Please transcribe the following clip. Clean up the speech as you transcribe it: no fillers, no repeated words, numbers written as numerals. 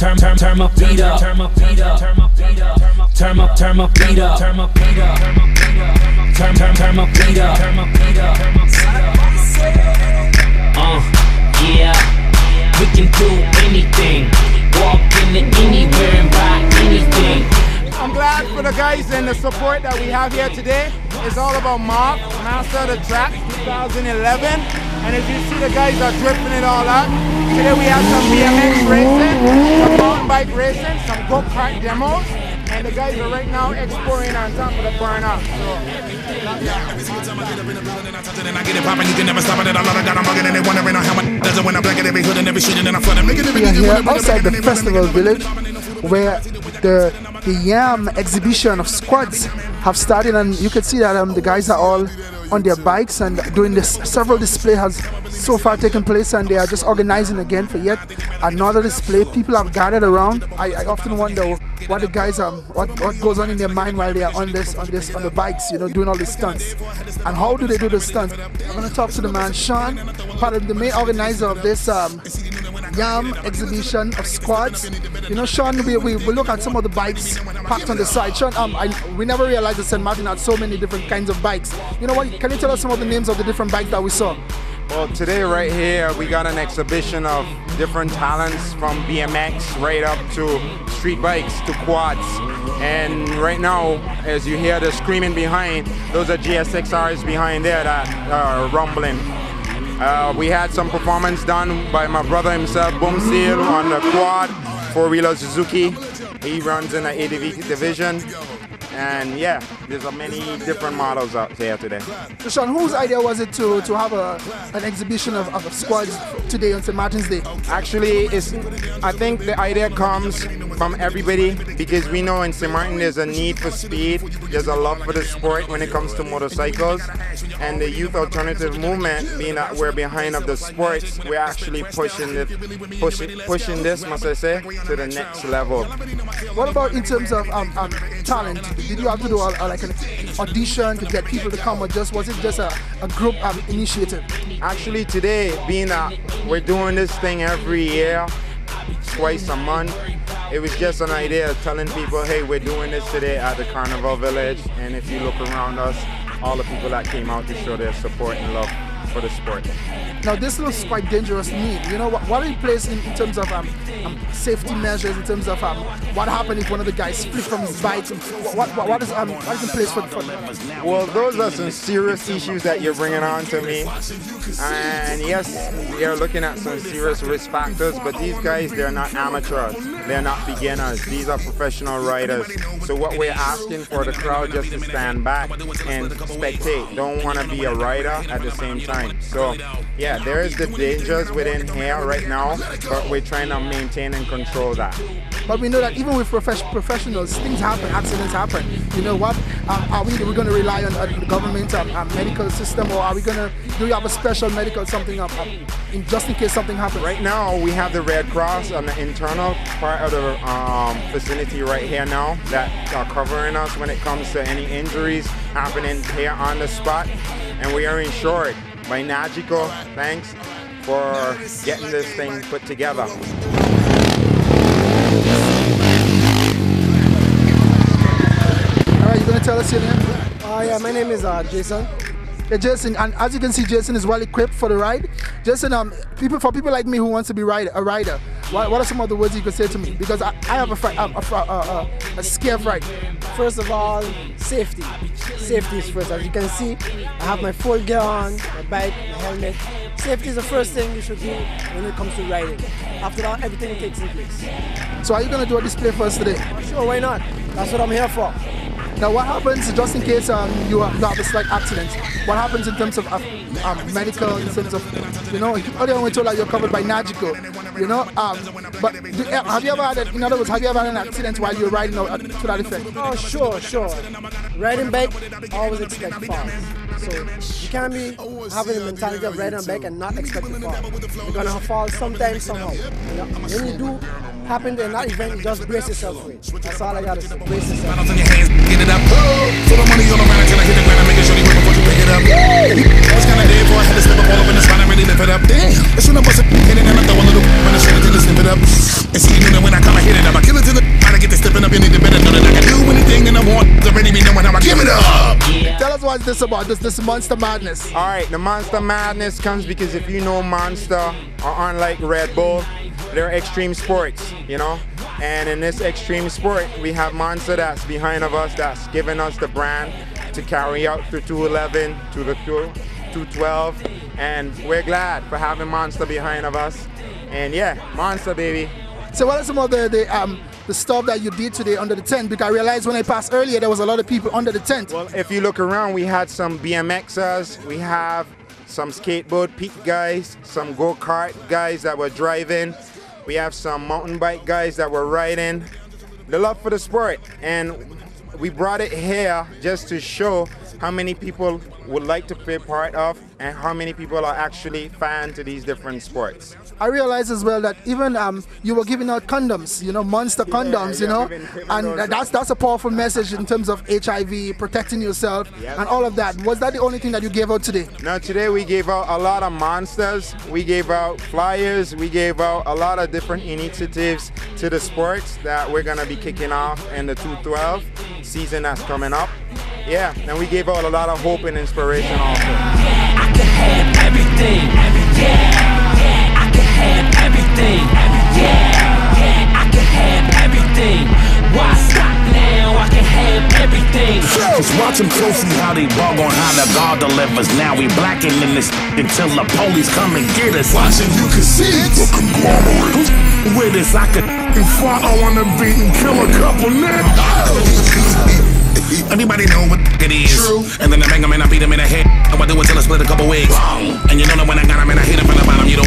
Turn my feet up. Turn my feet up. Turn my feet up. Turn my feet up. Turn my feet up. Turn my feet up. Turn my feet up. Yeah, we can do anything. Walk into anywhere and buy anything. I'm glad for the guys and the support that we have here today. It's all about Mark, Master of the Track 2011. And as you see, the guys are dripping it all out. Today we have some BMX racing, some mountain bike racing, some go-kart demos. And the guys are right now exploring on top of the burnout. We are here outside the festival village where the YAM exhibition of squads have started, and you can see that the guys are all on their bikes and doing this. Several displays has so far taken place, and they are just organizing again for yet another display. People have gathered around. I often wonder what the guys what goes on in their mind while they are on the bikes, you know, doing all the stunts. And how do they do the stunts? I'm gonna talk to the man Sean, part of the main organizer of this YAM exhibition of squads. You know, Sean, we look at some of the bikes packed on the side. Sean, we never realized that St. Martin had so many different kinds of bikes. You know what? Can you tell us some of the names of the different bikes that we saw? Well, today right here we got an exhibition of different talents from BMX right up to street bikes to quads. And right now, as you hear the screaming behind, those are GSXRs behind there that are rumbling. We had some performance done by my brother himself, Boom Seal, on the quad, four-wheeler Suzuki. He runs in the ADV division. And yeah, there's many different models out there today. So Sean, whose idea was it to have an exhibition of squads today on St. Martin's Day? Actually, I think the idea comes from everybody, because we know in St. Martin there's a need for speed, there's a love for the sport when it comes to motorcycles, and the youth alternative movement, being that we're behind of the sports, we're actually pushing this, must I say, to the next level. What about in terms of talent? Did you have to do like an audition to get people to come, or was it just a group initiative? Actually today, being that we're doing this thing every year, twice a month, it was just an idea of telling people, hey, we're doing this today at the Carnival Village, and if you look around us, all the people that came out to show their support and love for the sport. Now this looks quite dangerous to me. You know, what in place in terms of safety measures, in terms of what happened if one of the guys flipped from his bike? What is in place for them? Well, those are some serious issues that you're bringing on to me. And yes, they're looking at some serious risk factors, but these guys, they're not amateurs. They're not beginners. These are professional riders. So what we're asking for the crowd just to stand back and spectate. Don't want to be a rider at the same time. So yeah, there is the dangers within here right now, but we're trying to maintain and control that. But we know that even with professionals, things happen, accidents happen. You know what? Are we going to rely on the government medical system, or are we going to do you have a special medical something just in case something happens? Right now we have the Red Cross on the internal part of the vicinity right here now that are covering us when it comes to any injuries happening here on the spot, and we are insured by Nagico. Thanks for getting this thing put together. Alright, you gonna tell us your name? Yeah, my name is Jason. Yeah, Jason, and as you can see, Jason is well equipped for the ride. Jason, for people like me who wants to be a rider, what are some of the words you could say to me? Because I have a scare fright. First of all, safety. Safety is first. As you can see, I have my full gear on, my bike, my helmet. Safety is the first thing you should do when it comes to riding. After that, everything takes in place. So are you going to do a display for us today? Sure, why not? That's what I'm here for. Now what happens, just in case you have a slight accident, what happens in terms of medical, in terms of, you know, earlier when we told that you're covered by Nagico, you know, but have you ever had, in other words, have you ever had an accident while you're riding to that effect? Oh, sure. Riding bike, always expect falls. So you can't be having the mentality of riding a bike and not expect to fall. You're gonna fall sometime, somehow. You know? When you do happen in that event, you just brace yourself for it. That's all I gotta say. Brace yourself. Get it up. Throw the money all around until I hit the ground. I'm making sure you wait before you pick it up. I was kinda dead, boy. I had to step up all up in the spot. really lift it up. Damn, as soon as I bust it, hit it, and I throw a little when I shit it till I slip it up. And see, you know when I come, I hit it up. I kill it till the I get this stepping up. You need to better know that I can do anything that I want. Already be knowing how I give it up. Tell us what this about. This Monster Madness. All right, the Monster Madness comes because if you know Monster, or unlike Red Bull, they're extreme sports, you know. And in this extreme sport, we have Monster that's behind of us, that's giving us the brand to carry out through 211 to the 212, and we're glad for having Monster behind of us. And yeah, Monster, baby. So what are some of the stuff that you did today under the tent? Because I realized when I passed earlier, there was a lot of people under the tent. Well, if you look around, we had some BMXers, we have some skateboard peak guys, some go-kart guys that were driving, we have some mountain bike guys that were riding. The love for the sport, and we brought it here just to show how many people would like to be part of and how many people are actually fans to these different sports. I realized as well that even you were giving out condoms, you know, Monster condoms, you know, and that's a powerful message in terms of HIV, protecting yourself, and all of that. Was that the only thing that you gave out today? No, today we gave out a lot of Monsters, we gave out flyers, we gave out a lot of different initiatives to the sports that we're gonna be kicking off in the 212 season that's coming up. Yeah, and we gave out a lot of hope and inspiration also. I can have everything. I can have everything. I can have everything. Why stop now? I can have everything. Just watch them closely how they bug on how the God delivers. Now we blacking in this until the police come and get us. Watching, you can see the conglomerate. With this, I could fart on the beat and kill a couple niggas. Everybody know what it is. True. And then I bang them and I beat them in the head. And I do it till I split a couple wigs. And you know that when I got them and I hit them from the bottom, you